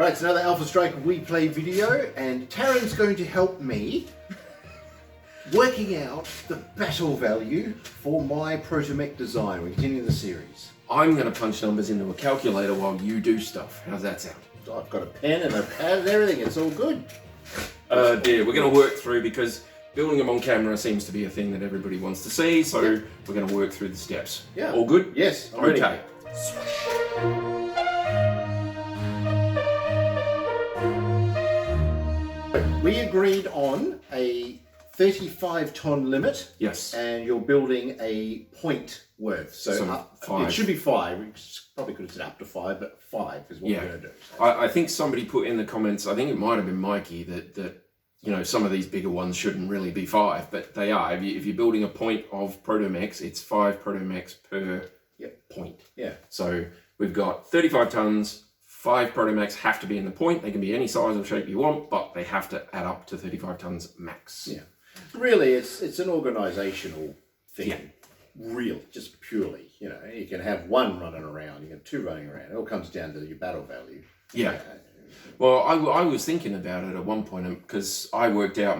Alright, it's another Alpha Strike We Play video, and Taryn's going to help me working out the battle value for my ProtoMech design. We're continuing the series. I'm going to punch numbers into a calculator while you do stuff. How's that sound? I've got a pen and a pad and everything, it's all good. Dear, we're going to work through, because building them on camera seems to be a thing that everybody wants to see, so we're going to work through the steps. Yeah. All good? Yes, I'm okay. ready. We agreed on a 35-ton limit. Yes. And you're building a point worth. So it should be 5. We probably could have said up to 5, but 5 is what we're going to do. So. I think somebody put in the comments, I think it might have been Mikey, that you know, some of these bigger ones shouldn't really be 5, but they are. If you're building a point of ProtoMechs, it's 5 ProtoMechs per point. Yeah. So we've got 35 tons. 5 ProtoMechs have to be in the point. They can be any size or shape you want, but they have to add up to 35 tons max. Yeah. Really, it's an organizational thing. Yeah. Real, just purely. You know, you can have 1 running around, you can have 2 running around. It all comes down to your battle value. Yeah. Well, I was thinking about it at one point, because I worked out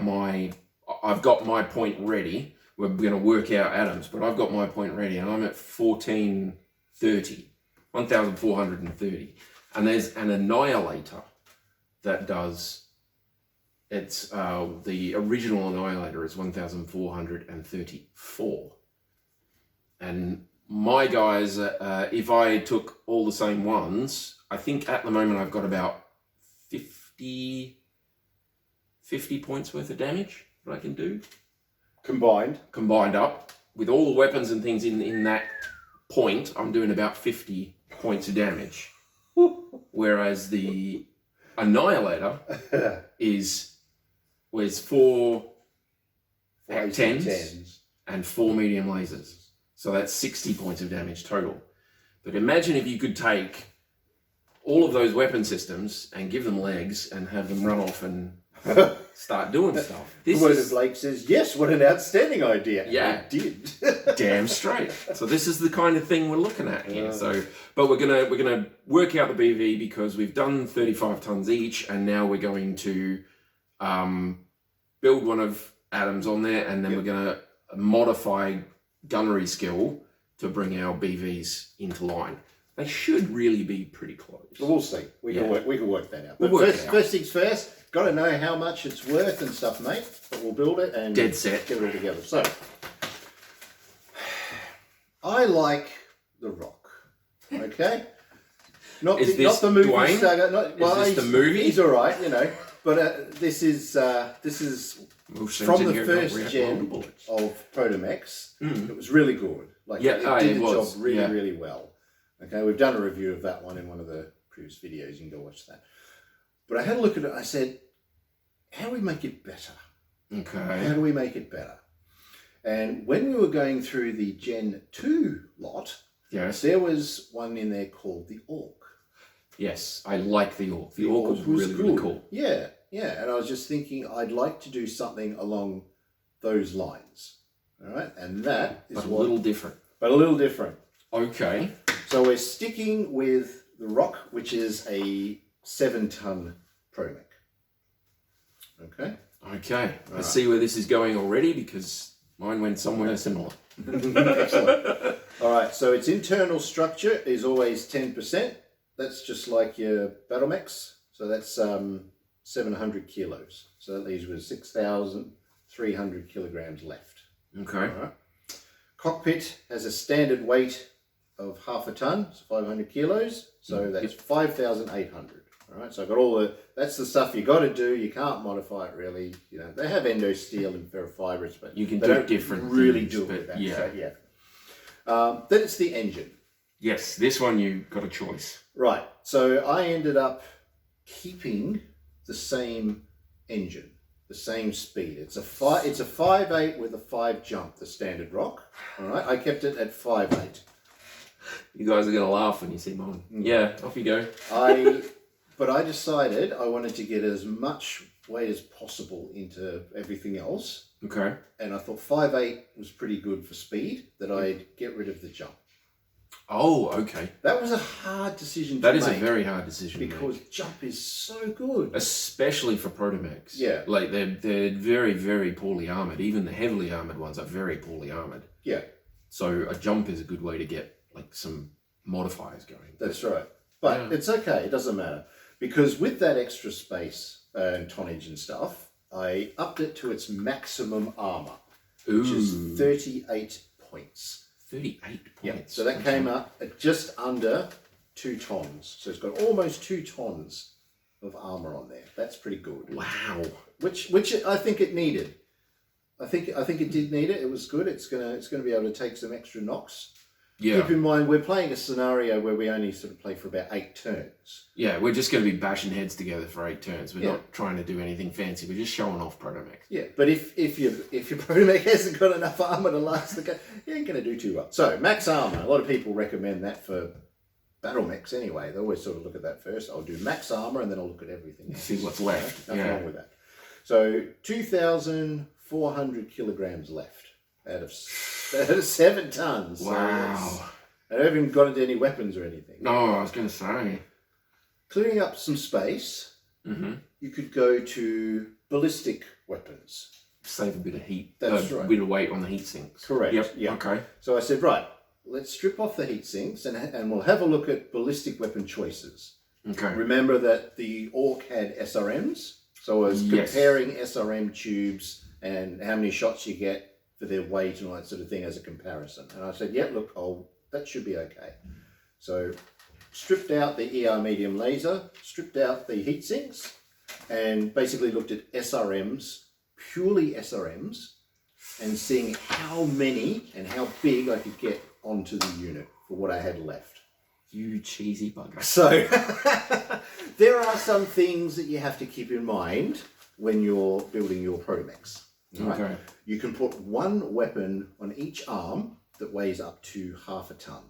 I've got my point ready. We're going to work out atoms, but I've got my point ready, and I'm at 1,430. And there's an annihilator that does, the original annihilator is 1,434. And my guys, if I took all the same ones, I think at the moment I've got about 50 points worth of damage that I can do. Combined up. With all the weapons and things in that point, I'm doing about 50 points of damage. Whereas the annihilator was 4 10s and 4 medium lasers. So that's 60 points of damage total. But imagine if you could take all of those weapon systems and give them legs and have them run off and start doing stuff. Word of Blake says, yes, what an outstanding idea. Yeah. I did. Damn straight. So this is the kind of thing we're looking at here. But we're gonna work out the BV, because we've done 35 tons each, and now we're going to build one of Adam's on there, and then we're gonna modify gunnery skill to bring our BVs into line. They should really be pretty close. We'll see. We can work that out. But first things first, got to know how much it's worth and stuff, mate. But we'll build it and dead set. Get it all together. So, I like the Rock. Okay, not the movie. Dwayne? Star, is this the movie? He's all right, you know. But this is from the first gen of ProtoMechs. It was really good. Like it did the job really well. Okay, we've done a review of that one in one of the previous videos. You can go watch that. But I had a look at it. I said, how do we make it better? Okay. How do we make it better? And when we were going through the Gen 2 lot, there was one in there called the Orc. Yes, I like the Orc. The Orc was really cool. Yeah. And I was just thinking, I'd like to do something along those lines. All right, and that is a little different. Okay. So we're sticking with the Rock, which is a 7-ton ProtoMech. Okay. I see where this is going already, because mine went somewhere similar. Excellent. All right, so its internal structure is always 10%. That's just like your BattleTechs. So that's 700 kilos. So that leaves with 6,300 kilograms left. Okay. All right. Cockpit has a standard weight of half a ton, so 500 kilos. So that's 5,800. All right. So I've got that's the stuff you got to do. You can't modify it really. You know, they have endo steel and ferrofibers, but you can do different really things, do it with that. Yeah. So, then it's the engine. Yes, this one you got a choice. Right. So I ended up keeping the same engine, the same speed. It's a 5.8 with a 5 jump, the standard Rock. All right. I kept it at 5.8. You guys are going to laugh when you see mine. Yeah, off you go. But I decided I wanted to get as much weight as possible into everything else. Okay. And I thought 5.8 was pretty good for speed, that I'd get rid of the jump. Oh, okay. That was a hard decision to make. That is a very hard decision because jump is so good. Especially for protomechs. Yeah. Like, they're very, very poorly armoured. Even the heavily armoured ones are very poorly armoured. Yeah. So a jump is a good way to get, like, some modifiers going. That's right. But it's okay. It doesn't matter. Because with that extra space and tonnage and stuff, I upped it to its maximum armour, which is 38 points. 38 points. Yeah. So that came up at just under 2 tons. So it's got almost 2 tons of armour on there. That's pretty good. Wow. Which I think it needed. I think it did need it. It was good. It's gonna be able to take some extra knocks. Yeah. Keep in mind, we're playing a scenario where we only sort of play for about 8 turns. Yeah, we're just going to be bashing heads together for 8 turns. We're not trying to do anything fancy. We're just showing off protomechs. Yeah, but if your protomech hasn't got enough armor to last the game, you ain't going to do too well. So max armor. A lot of people recommend that for BattleMechs anyway. They always sort of look at that first. I'll do max armor and then I'll look at everything else. See what's left. Nothing wrong with that. So 2,400 kilograms left. Out of 7 tons. Wow. I haven't even got into any weapons or anything. No, I was going to say. Clearing up some space, you could go to ballistic weapons. Save a bit of heat. That's right. A bit of weight on the heat sinks. Correct. Yep. Yeah. Okay. So I said, right, let's strip off the heat sinks and we'll have a look at ballistic weapon choices. Okay. Remember that the Orc had SRMs. So I was comparing SRM tubes and how many shots you get for their weight and all that sort of thing as a comparison. And I said, yeah, look, that should be okay. So stripped out the ER medium laser, stripped out the heat sinks, and basically looked at SRMs, purely SRMs, and seeing how many and how big I could get onto the unit for what I had left. You cheesy bugger. So there are some things that you have to keep in mind when you're building your protomechs. Right? Okay. You can put 1 weapon on each arm that weighs up to half a ton.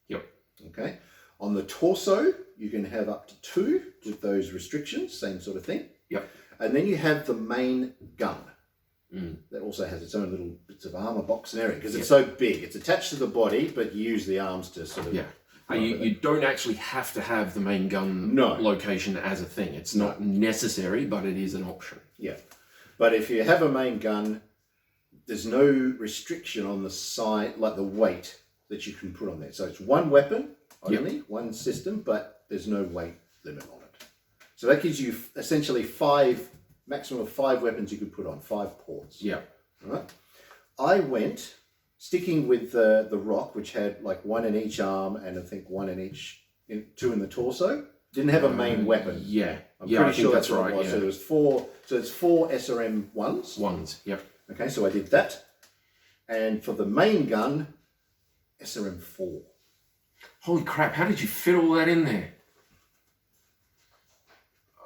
Yep. Okay. On the torso, you can have up to 2 with those restrictions, same sort of thing. Yep. And then you have the main gun. That also has its own little bits of armor box and everything because it's so big. It's attached to the body, but you use the arms to sort of... Yeah. You don't actually have to have the main gun location as a thing. It's not necessary, but it is an option. Yeah. But if you have a main gun, there's no restriction on the side, like the weight that you can put on there. So it's 1 weapon only, 1 system, but there's no weight limit on it. So that gives you essentially maximum of 5 weapons you could put on, 5 ports. Yeah. All right. I went, sticking with the rock, which had like 1 in each arm and I think 1 in each, 2 in the torso. Didn't have a main weapon. Yeah. I'm pretty sure that's right. Yeah. So there was 4. So it's 4 SRM ones. Yep. Okay, so I did that. And for the main gun, SRM 4. Holy crap! How did you fit all that in there?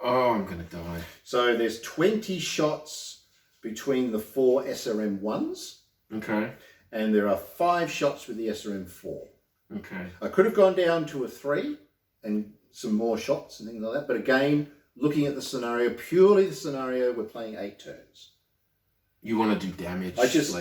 Oh, I'm gonna die. So there's 20 shots between the 4 SRM ones. Okay. And there are 5 shots with the SRM 4. Okay. I could have gone down to a 3 and some more shots and things like that. But again, looking at the scenario, purely the scenario, we're playing 8 turns. You want to do damage? I just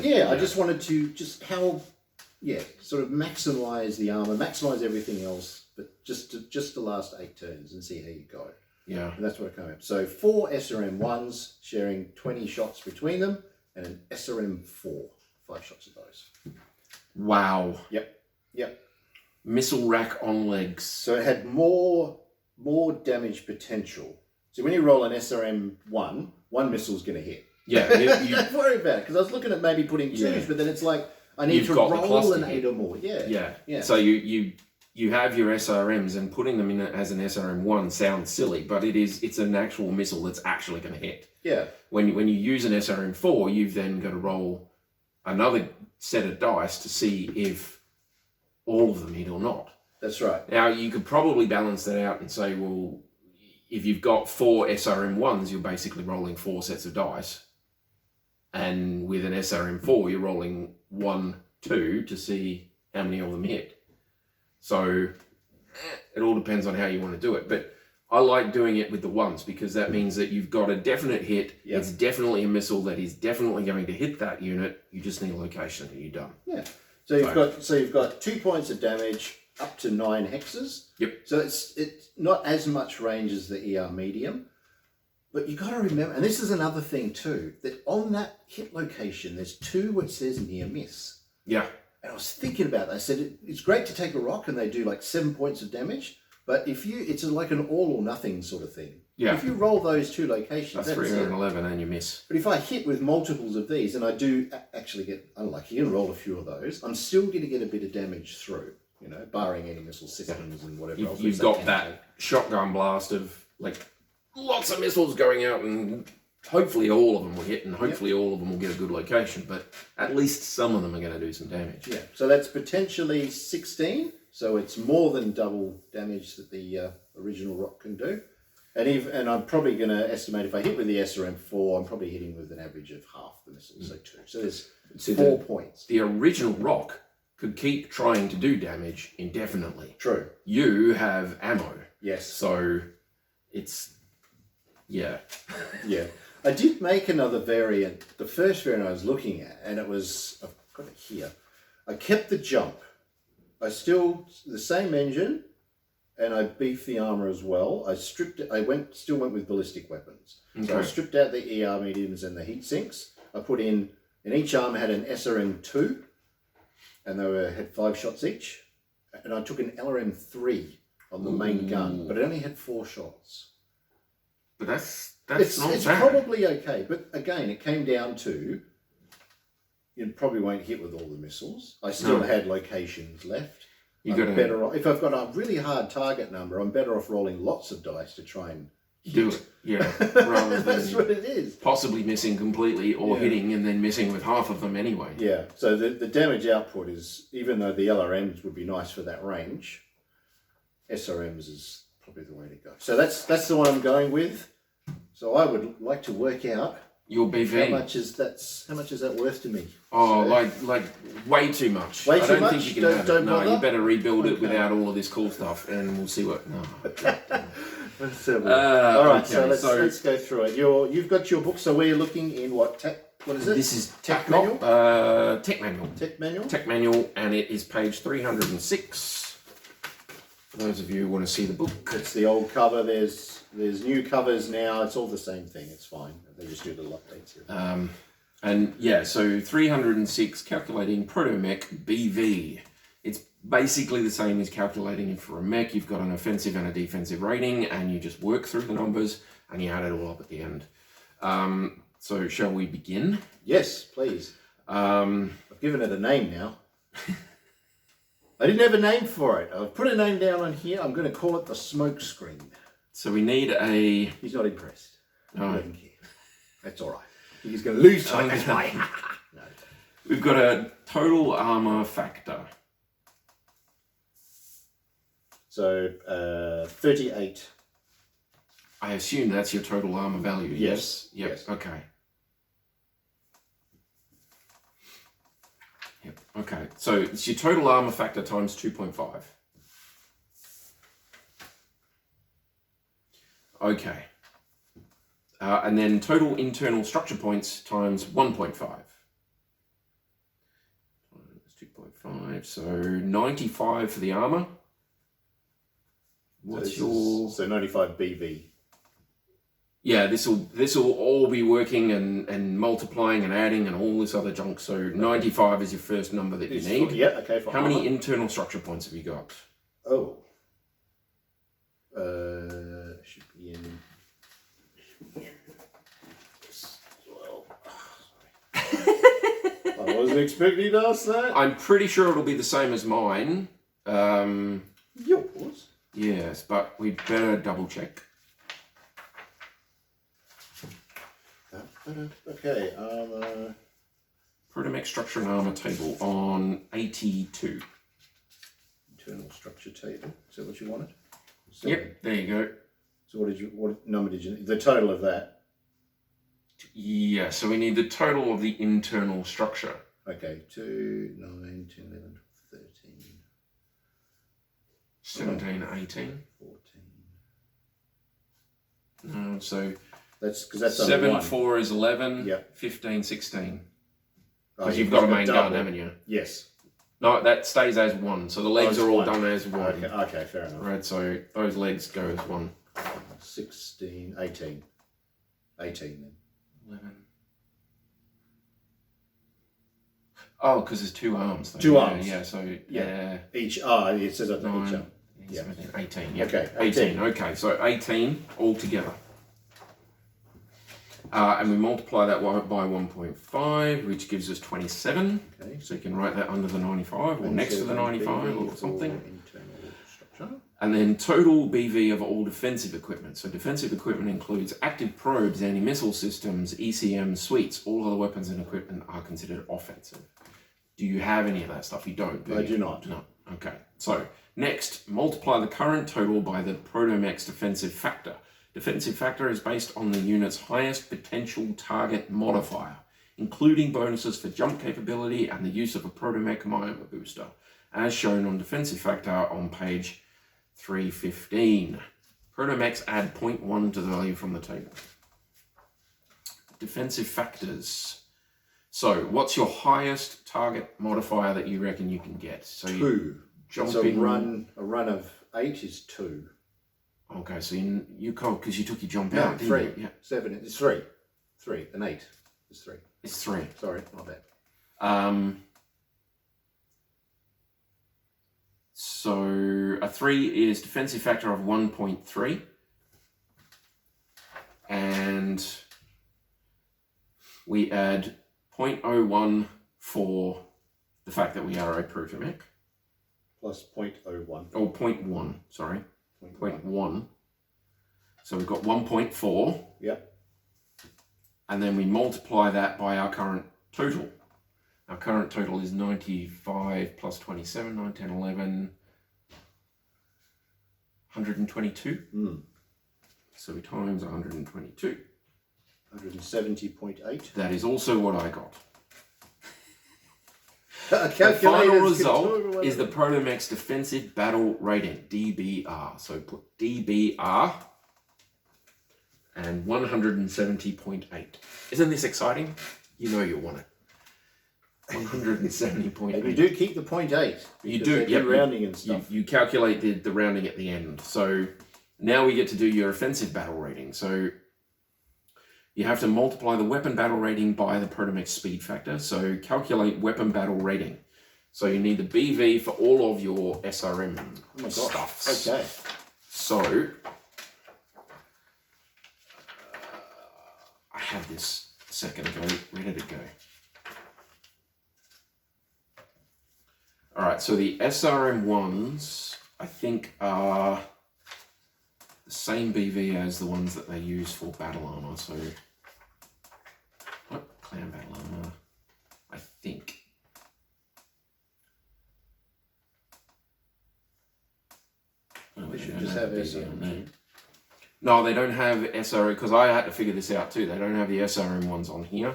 wanted to sort of maximize the armor, maximize everything else, but just to last 8 turns and see how you go. Yeah. And that's what I came up. So 4 SRM 1s sharing 20 shots between them and an SRM 4, 5 shots of those. Wow. Yep. Missile rack on legs. So it had more damage potential. So when you roll an SRM 1 missile's going to hit. Yeah. Don't worry about it, because I was looking at maybe putting 2s, but then it's like, I need to roll an 8 or more. Yeah. So you have your SRMs, and putting them in as an SRM 1 sounds silly, but it's an actual missile that's actually going to hit. Yeah. When you use an SRM 4, you've then got to roll another set of dice to see if all of them hit or not. That's right. Now, you could probably balance that out and say, well, if you've got 4 SRM 1s, you're basically rolling 4 sets of dice. And with an SRM 4, you're rolling 1, 2 to see how many of them hit. So it all depends on how you want to do it. But I like doing it with the 1s because that means that you've got a definite hit. Yep. It's definitely a missile that is definitely going to hit that unit. You just need a location and you're done. Yeah. So you've got 2 points of damage, up to 9 hexes. Yep. So it's not as much range as the ER medium. But you got to remember, and this is another thing too, that on that hit location, there's 2 which says near miss. Yeah. And I was thinking about that. I said, it's great to take a rock and they do like 7 points of damage. But it's like an all or nothing sort of thing. Yeah. If you roll those 2 locations, that's 3 and 11 and you miss. But if I hit with multiples of these and I do actually get unlucky and roll a few of those, I'm still going to get a bit of damage through, barring any missile systems and whatever else. You've got that shotgun blast of like lots of missiles going out, and hopefully all of them will hit and hopefully all of them will get a good location, but at least some of them are going to do some damage. Yeah, so that's potentially 16, so it's more than double damage that the original rock can do. And I'm probably going to estimate if I hit with the SRM4, I'm probably hitting with an average of half the missiles, so 2. So there's 4 points. The original rock could keep trying to do damage indefinitely. True. You have ammo. Yes. So it's, yeah. Yeah. I did make another variant, the first variant I was looking at, and it was, I've got it here. I kept the jump. The same engine, and I beefed the armor as well. I stripped it. Still went with ballistic weapons. Okay. So I stripped out the ER mediums and the heat sinks. I put in, and each arm had an SRM2, and they had 5 shots each. And I took an LRM3 on the main gun, but it only had 4 shots. But that's it's not it's bad. probably okay. But again, it came down to, you probably won't hit with all the missiles. I still had locations left. Better off, if I've got a really hard target number, I'm better off rolling lots of dice to try and do it. Yeah, rather than that's what it is. Possibly missing completely or hitting and then missing with half of them anyway. Yeah. So the damage output is, even though the LRMs would be nice for that range, SRMs is probably the way to go. So that's the one I'm going with. So I would like to work out your BV. How much is that worth to me? Oh, like way too much. Way I too don't much? think you can have it. No, bother? you better rebuild it without all of this cool stuff, and we'll see what. No. All right, so let's go through it. You've got your book. So we're looking in what is it? This is Tech manual. Tech manual. Tech manual. Tech manual, and it is page 306. For those of you who want to see the book, it's the old cover. There's new covers now. It's all the same thing. It's fine. They just do little updates here. And yeah, so 306 calculating ProtoMech BV. It's basically the same as calculating it for a mech. You've got an offensive and a defensive rating, and you just work through the numbers and you add it all up at the end. So shall we begin? Yes, please. I've given it a name now. I didn't have a name for it. I've put a name down on here. I'm going to call it the smoke screen. So we need a... He's not impressed. No. He doesn't care. That's all right. He's going to lose time. That's why. No. We've got a total armor factor. So 38. I assume that's your total armor value. Yes. Yep. Yes. Okay. Yep. Okay. So it's your total armor factor times 2.5. Okay. And then total internal structure points times 1.5. Times 2.5. So 95 for the armor. What's so 95 BV? Yeah, this will all be working and multiplying and adding and all this other junk. So 95 is your first number that you need. Yeah, okay. How many internal structure points have you got? Oh. Should be in. Well, sorry. I wasn't expecting to ask that. I'm pretty sure it'll be the same as mine. Yours? Yes, but we'd better double check. Okay, ProtoMech structure and armor table on 82. Internal structure table. Is that what you wanted? Yep, there you go. So what number did you need? The total of that? Yeah, so we need the total of the internal structure. Okay, 2, 9, 10, 11, 12, 13. 17, 18. 14. No, so... That's because that's 7, 4 is 11. Yep. 15, 16. Oh, Because you've got a main gun, haven't you? Yes. No, that stays as 1. So the legs are all done as 1. Okay, fair enough. Right, so those legs go as 1. 16, 18. 18 then. 11. Oh, because there's 2 arms. Though. 2 arms. Yeah, so each. It says at each arm. 17, 18. Yeah. Okay. 18. Okay, so 18 altogether. And we multiply that by 1.5, which gives us 27. Okay. So you can write that under the 95 or next to the 95 or something. And then total BV of all defensive equipment. So defensive equipment includes active probes, anti-missile systems, ECM suites. All other weapons and equipment are considered offensive. Do you have any of that stuff? You don't, do you? I do not. No. Okay. So next, multiply the current total by the ProtoMechs defensive factor. Defensive factor is based on the unit's highest potential target modifier, including bonuses for jump capability and the use of a ProtoMech Mioma booster, as shown on defensive factor on page 315. ProtoMechs add 0.1 to the value from the table. Defensive factors. So, what's your highest target modifier that you reckon you can get? So 2. Jumping. So a run of 8 is 2. Okay, so you can't because you took your jump No, out. 3. You? Yeah. 7. It's 3. 3 and 8 is 3. It's 3. Sorry, my bad. So a 3 is defensive factor of 1.3, and we add 0.01 for the fact that we are a protomech. Plus 0.01. Or 0.1, sorry. 0.1. So we've got 1.4. Yep. And then we multiply that by our current total. Our current total is 95 plus 27, 9, 10, 11, 122. So we times 122. 170.8. That is also what I got. The final result is the ProtoMechs Defensive Battle Rating, DBR. So put DBR and 170.8. Isn't this exciting? You know you want it. 170.8. And you do keep the 0.8. You do, yeah. Rounding and stuff. You calculate the rounding at the end. So now we get to do your offensive battle rating. So you have to multiply the weapon battle rating by the ProtoMech speed factor. So calculate weapon battle rating. So you need the BV for all of your SRM stuffs. Okay. So I had this a second ago. Where did it go? All right, so the SRM ones, I think, are the same BV as the ones that they use for battle armor. So, what? Clan battle armor, I think. Oh, they should just have SRM. No, they don't have SRM, because I had to figure this out too. They don't have the SRM ones on here.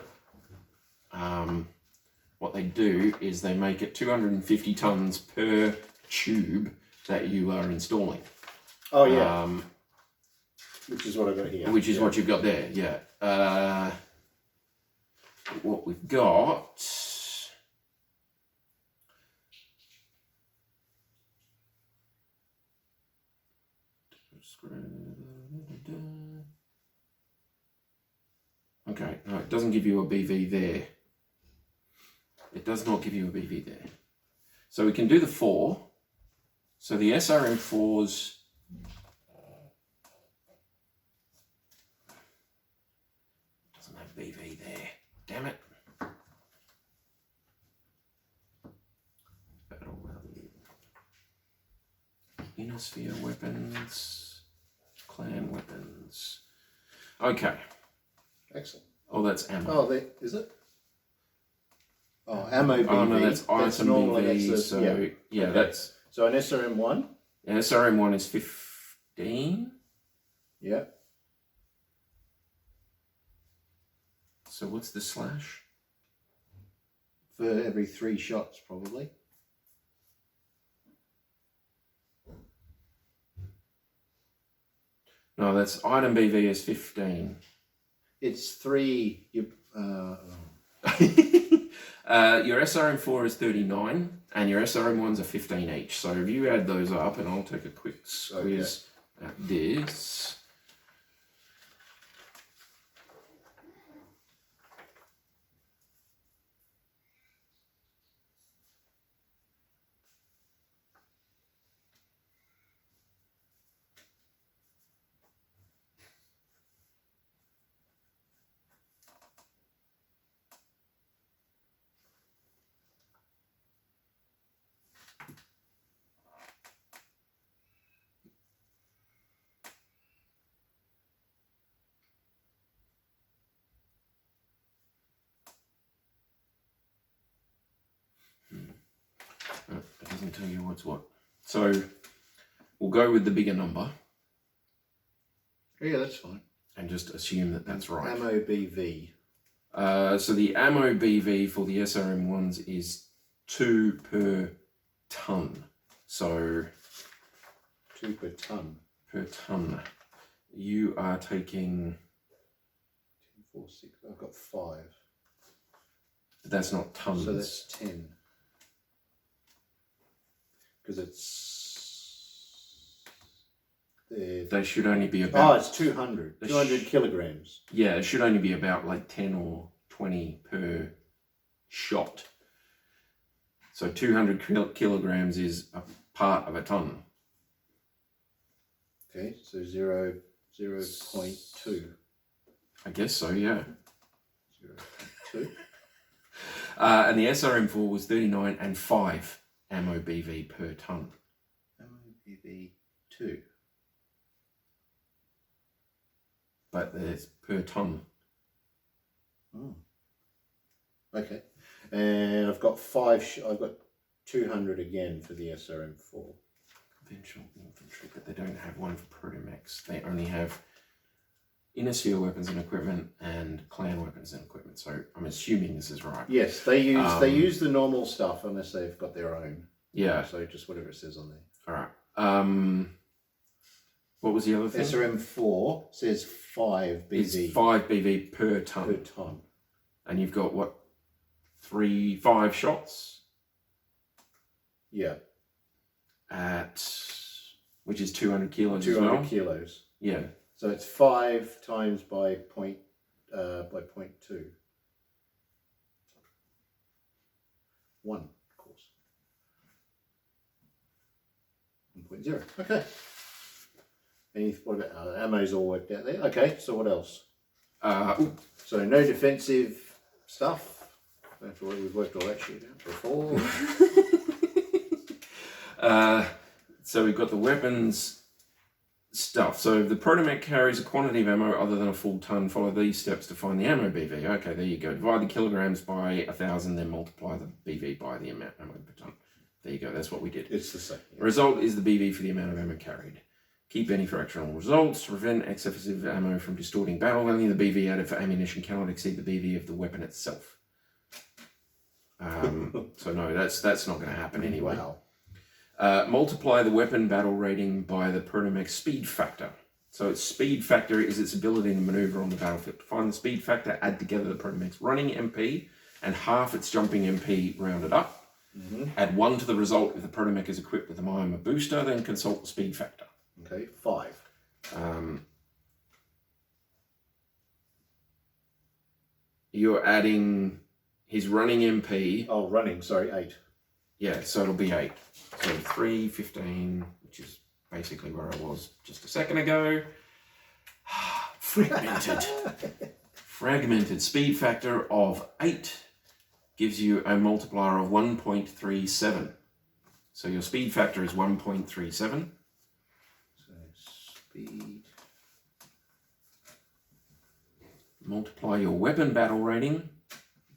What they do is they make it 250 tons per tube that you are installing. Oh, yeah. Which is what I've got here. Which is what you've got there, yeah. What we've got... Okay, no, it doesn't give you a BV there. It does not give you a BV there. So we can do the 4. So the SRM4s doesn't have BV there. Damn it. Battle value. Inner sphere weapons. Clan weapons. Okay. Excellent. Oh, that's ammo. Oh, is it? Oh, ammo BV. Oh, no, that's item BV. That's so, okay. That's... So an SRM1? Yeah, SRM1 is 15. Yeah. So what's the slash? For every 3 shots, probably. No, that's item BV is 15. It's 3. Your SRM4 is 39, and your SRM1s are 15 each. So if you add those up, and I'll take a quick squeeze at this. It doesn't tell you what's what. So we'll go with the bigger number. Yeah, that's fine. And just assume that that's right. Ammo BV. So the ammo BV for the SRM1s is 2 per ton. So 2 per ton. Per ton. You are taking 2, 4, 6. I've got 5. But that's not tons. So that's 10. Because it's... They should only be about... Oh, it's 200. 200 kilograms. Yeah, it should only be about like 10 or 20 per shot. So 200 kilograms is a part of a ton. Okay, so 0.2. I guess so, yeah. 0.2. And the SRM4 was 39 and 5 ammo BV per ton. Ammo BV 2. But it's per ton. Oh. Okay. And I've got 5. I've got 200 again for the SRM4. Conventional infantry, but they don't have one for ProtoMechs. They only have inner sphere weapons and equipment and clan weapons and equipment. So I'm assuming this is right. Yes, they use the normal stuff unless they've got their own. Yeah. So just whatever it says on there. All right. What was the other thing? SRM4 says 5 BV. It's 5 BV per ton. Per ton. And you've got what? 5 shots? Yeah. Which is 200 kilos 200 as well. kilos. Yeah. So it's 5 times by 0.2. 1, of course. 1.0. Okay. What about ammo's all worked out there? Okay. So what else? So no defensive stuff. We've worked all that shit out before. So we've got the weapons stuff. So the protomech carries a quantity of ammo other than a full ton. Follow these steps to find the ammo BV. Okay, there you go. Divide the kilograms by 1,000, then multiply the BV by the amount of ammo per ton. There you go. That's what we did. It's the same. Yeah. Result is the BV for the amount of ammo carried. Keep any fractional results to prevent excessive ammo from distorting battle. Only the BV added for ammunition cannot exceed the BV of the weapon itself. So no, that's not going to happen anyway. Wow. Multiply the weapon battle rating by the protomech speed factor. So its speed factor is its ability to maneuver on the battlefield. To find the speed factor, add together the protomech's running MP and half its jumping MP rounded up. Mm-hmm. Add 1 to the result if the protomech is equipped with a Myoma booster, then consult the speed factor. Okay, 5. You're adding his running MP. Oh, running, sorry, 8. Yeah, so it'll be 8. So 3, 15, which is basically where I was just a second ago. Fragmented. Fragmented. Speed factor of 8 gives you a multiplier of 1.37. So your speed factor is 1.37. So speed. Multiply your weapon battle rating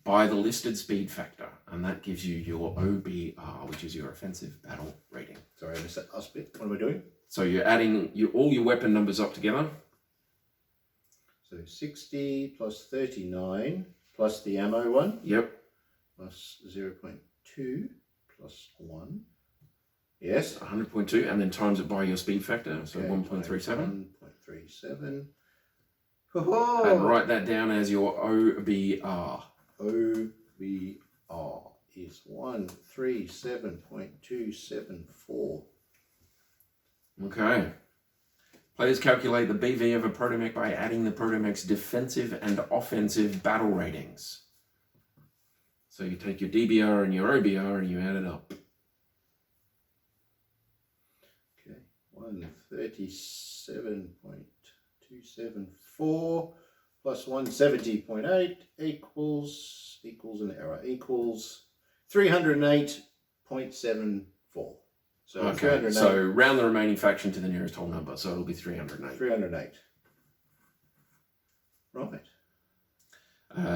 by the listed speed factor, and that gives you your OBR, which is your offensive battle rating. Sorry, I missed that last bit. What am I doing? So you're adding all your weapon numbers up together. So 60 plus 39 plus the ammo one. Yep. Plus 0.2 plus 1. Yes. 100.2, and then times it by your speed factor, so okay, 1.37. 1.37. And write that down as your OBR. OBR. is 137.274. Okay. Players calculate the BV of a protomech by adding the protomech's defensive and offensive battle ratings. So you take your DBR and your OBR and you add it up. Okay, 137.274 plus 170.8 equals an error, equals 308.74. So okay, so round the remaining faction to the nearest whole number, so it'll be 308. 308. Right.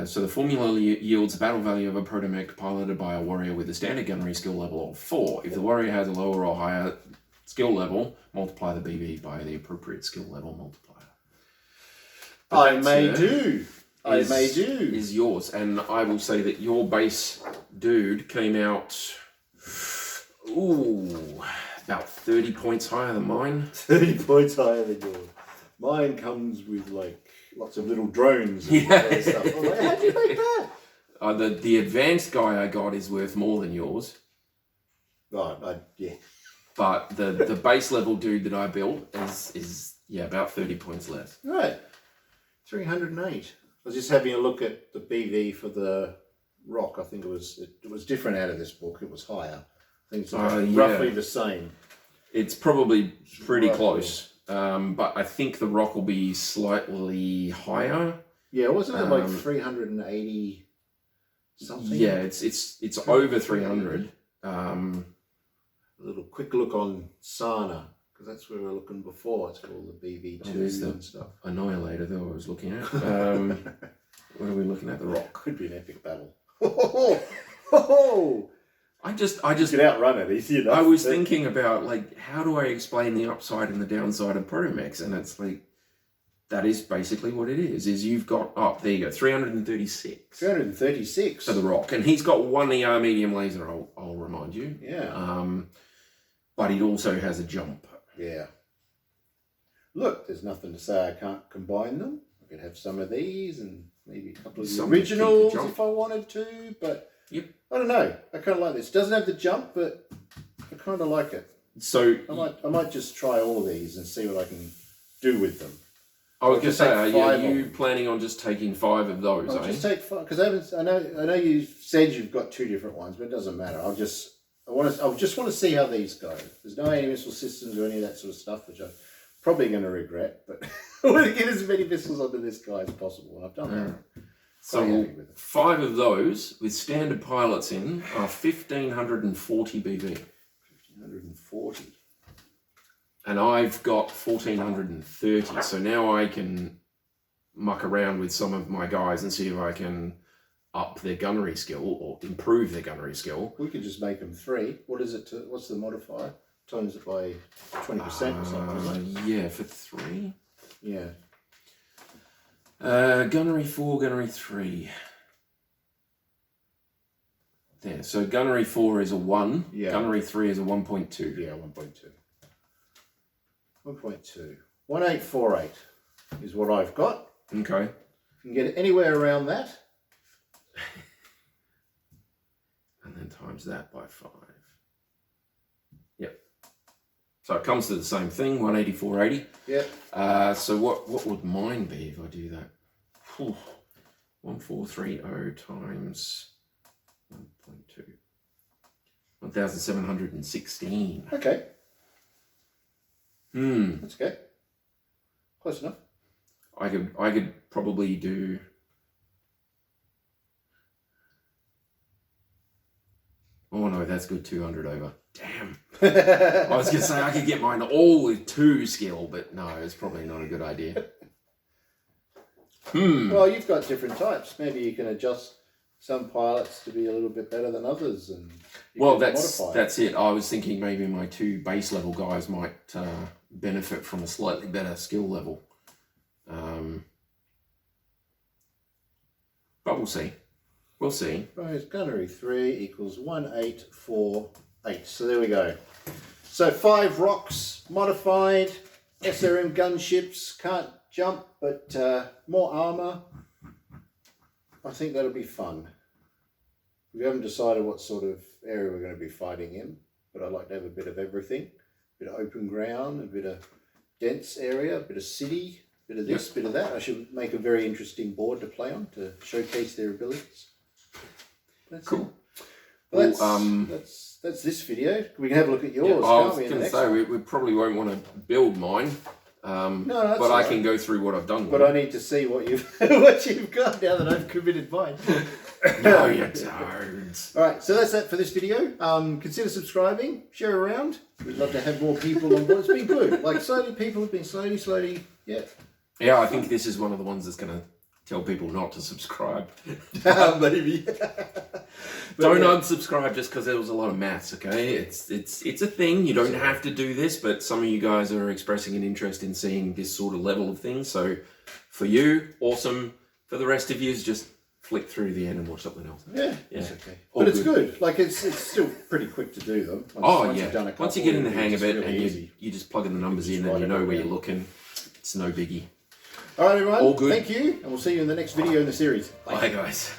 So the formula yields the battle value of a protomech piloted by a warrior with a standard gunnery skill level of 4. If the warrior has a lower or higher skill level, multiply the BV by the appropriate skill level multiplier. I may do. Is yours, and I will say that your base dude came out, about 30 points higher than mine. 30 points higher than yours. Mine comes with like lots of little drones and stuff. I'm like, how'd you make that? The advanced guy I got is worth more than yours. Right, yeah. But the base level dude that I built is about 30 points less. Right. 308. I was just having a look at the BV for the rock. I think it was different out of this book. It was higher. I think it's roughly the same. It's probably pretty close. But I think the rock will be slightly higher. Yeah, wasn't it like 380 something? Yeah, it's over 300. A little quick look on Sana, because that's where we were looking before. It's called the BV2 and stuff. Annihilator, though, I was looking at. What are we looking at? The rock. Could be an epic battle. I just you can outrun it easy enough. I was thinking about, like, how do I explain the upside and the downside of protomechs? And it's like, that is basically what it is you've got, there you go, 336. 336. For the rock. And he's got one ER medium laser, I'll remind you. Yeah. But he also has a jump. Yeah. Look, there's nothing to say I can't combine them. I could have some of these and maybe a couple of the originals if I wanted to, but yep. I don't know. I kind of like this. Doesn't have the jump, but I kind of like it. So I might just try all of these and see what I can do with them. I was going to say, are you planning on just taking 5 of those? I'll just take 5 because I know you said you've got 2 different ones, but it doesn't matter. I just want to see how these go. There's no anti-missile systems or any of that sort of stuff, which I'm probably going to regret. But I want to get as many missiles onto this guy as possible, and I've done that. So 5 of those with standard pilots in are 1,540 BV. 1,540. And I've got 1,430. So now I can muck around with some of my guys and see if I can up their gunnery skill or improve their gunnery skill. We could just make them 3. What is it? What's the modifier? Times it by 20% or something. Yeah, for 3. Yeah. Gunnery 4, gunnery 3. There. So gunnery 4 is a 1. Yeah. Gunnery 3 is a 1.2. Yeah, 1.2. 1.2. 1848 is what I've got. Okay. You can get it anywhere around that. And then times that by 5. Yep. So it comes to the same thing, 184.80. Yep. So what would mine be if I do that? 1430 times 1.2. 1,716. Okay. That's okay. Close enough. I could probably do. Oh no, that's good. 200 over. Damn. I was gonna say I could get mine all with 2 skill, but no, it's probably not a good idea. Well, you've got different types. Maybe you can adjust some pilots to be a little bit better than others, and that's it. I was thinking maybe my 2 base level guys might benefit from a slightly better skill level. But we'll see. We'll see. Right, gunnery 3 equals 1848. So there we go. So 5 rocks modified. SRM gunships can't jump, but more armor. I think that'll be fun. We haven't decided what sort of area we're going to be fighting in, but I'd like to have a bit of everything. A bit of open ground, a bit of dense area, a bit of city, a bit of this, bit of that. I should make a very interesting board to play on to showcase their abilities. That's cool. Well, that's this video. We can have a look at yours. Yeah, I was going to say we probably won't want to build mine. No, but I can go through what I've done. But I need to see what you've got now that I've committed mine. No, you don't. All right, so that's that for this video. Consider subscribing, share around. We'd love to have more people on board. It's been good. Like slowly, people have been slowly. Yeah. Yeah, I think this is one of the ones that's going to tell people not to subscribe. Maybe. Don't unsubscribe just because there was a lot of maths, okay? It's a thing. You don't have to do this, but some of you guys are expressing an interest in seeing this sort of level of things. So for you, awesome. For the rest of you, just flick through the end and watch something else. Yeah. It's okay. But it's good. Like it's still pretty quick to do them. Once you've done a couple, once you get in the hang of it and you just plug in the numbers in and you know where you're looking, it's no biggie. All right, everyone. All good. Thank you, and we'll see you in the next video in the series. Bye guys.